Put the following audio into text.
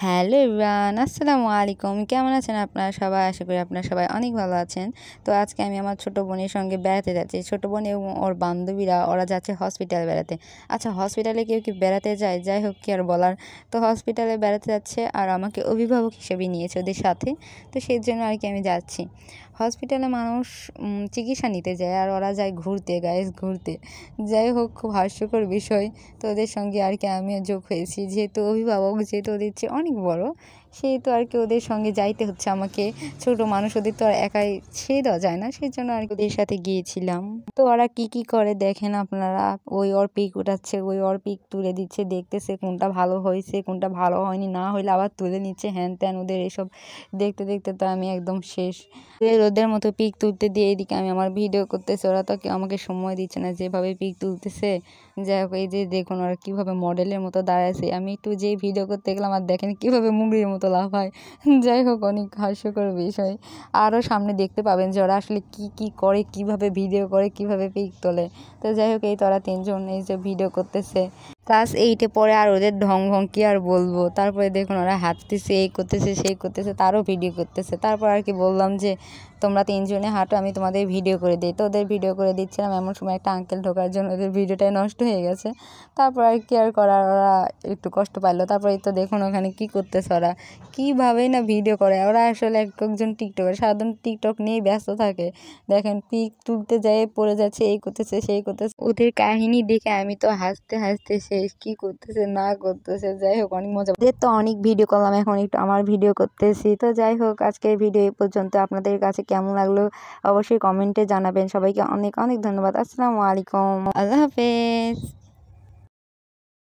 Hello everyone, আসসালামু আলাইকুম। কেমন আছেন আপনারা সবাই? আশা করি আপনারা সবাই অনেক ভালো আছেন। তো আজকে আমি আমার ছোটো বোনের সঙ্গে বেড়াতে যাচ্ছি। ছোটো বোন এবং ওর বান্ধবীরা ওরা যাচ্ছে হসপিটাল বেড়াতে। আচ্ছা, হসপিটালে কেউ কি বেড়াতে যায়? যাই হোক, কি আর বলার। তো হসপিটালে বেড়াতে যাচ্ছে আর আমাকে অভিভাবক হিসেবে নিয়েছে ওদের সাথে। তো সেই জন্য আর কি আমি যাচ্ছি। হসপিটালে মানুষ চিকিৎসা নিতে যায় আর ওরা যায় ঘুরতে, গাইস ঘুরতে। যাই হোক, খুব হাস্যকর বিষয়। তো ওদের সঙ্গে আর কি আমিও যোগ হয়েছি, যেহেতু অভিভাবক, যেহেতু ওদের চেয়ে অনেক বড়, সেহেতু আর কি ওদের সঙ্গে যাইতে হচ্ছে আমাকে। ছোট মানুষ, ওদের তো আর একাই ছেড়ে দেওয়া যায় না, সেই জন্য আর কি ওদের সাথে গিয়েছিলাম। তো ওরা কি কি করে দেখেন আপনারা। ওর পিক উঠাচ্ছে, ওর পিক তুলে দিচ্ছে, দেখতেছে কোনটা ভালো হয়েছে কোনটা ভালো হয়নি, না হইলে আবার তুলে নিচ্ছে, হ্যান ত্যান। ওদের এসব দেখতে দেখতে তো আমি একদম শেষ। ওদের মতো পিক তুলতে দিয়ে এদিকে আমি আমার ভিডিও করতেছি, ওরা তো আমাকে সময় দিচ্ছে না যেভাবে পিক তুলতেছে। যাই হোক, এই যে দেখুন ওরা কীভাবে মডেলের মতো দাঁড়াইছে, আমি একটু যেই ভিডিও করতে গেলাম আর দেখেন কীভাবে মুগরির মতো লাফায়। যাই হোক, অনেক হাস্যকর বিষয়। আরও সামনে দেখতে পাবেন যে ওরা আসলে কি কি করে, কিভাবে ভিডিও করে, কিভাবে পিক তোলে। তো যাই হোক, এই তো ওরা তিনজন এই যে ভিডিও করতেছে। ক্লাস 8-এ পড়ে আর ওদের ঢং ভং কী আর বলবো। তারপরে দেখুন ওরা হাঁটতেছে, এই করতেছে সেই করতেছে, তারও ভিডিও করতেছে। তারপর আর কি বললাম যে তোমরা তিনজনে হাঁটো, আমি তোমাদের ভিডিও করে দিই। তো ওদের ভিডিও করে দিচ্ছিলাম, এমন সময় একটা আঙ্কেল ঢোকার জন্য ওদের ভিডিওটাই নষ্ট হয়ে গেছে। তারপর আর কি আর করার, ওরা একটু কষ্ট পাইলো। তারপরে তো দেখুন ওখানে কী করতেছে ওরা, কীভাবেই না ভিডিও করে। ওরা আসলে একজন টিকটকার, সাধারণ টিকটক নিয়েই ব্যস্ত থাকে। দেখেন পিক তুলতে যেয়ে পড়ে যাচ্ছে, এই করতেছে সেই করতেছে। ওদের কাহিনী দেখে আমি তো হাসতে হাসতে শেষ, কী করতেছে না করতেছে। যাই হোক, অনেক মজা। ওদের তো অনেক ভিডিও করলাম, এখন একটু আমার ভিডিও করতেছি। তো যাই হোক, আজকের ভিডিও এই পর্যন্ত। আপনাদের কাছে কেমন লাগলো অবশ্যই কমেন্টে জানাবেন। সবাইকে অনেক অনেক ধন্যবাদ। আসসালামু আলাইকুম, আল্লাহ হাফেজ।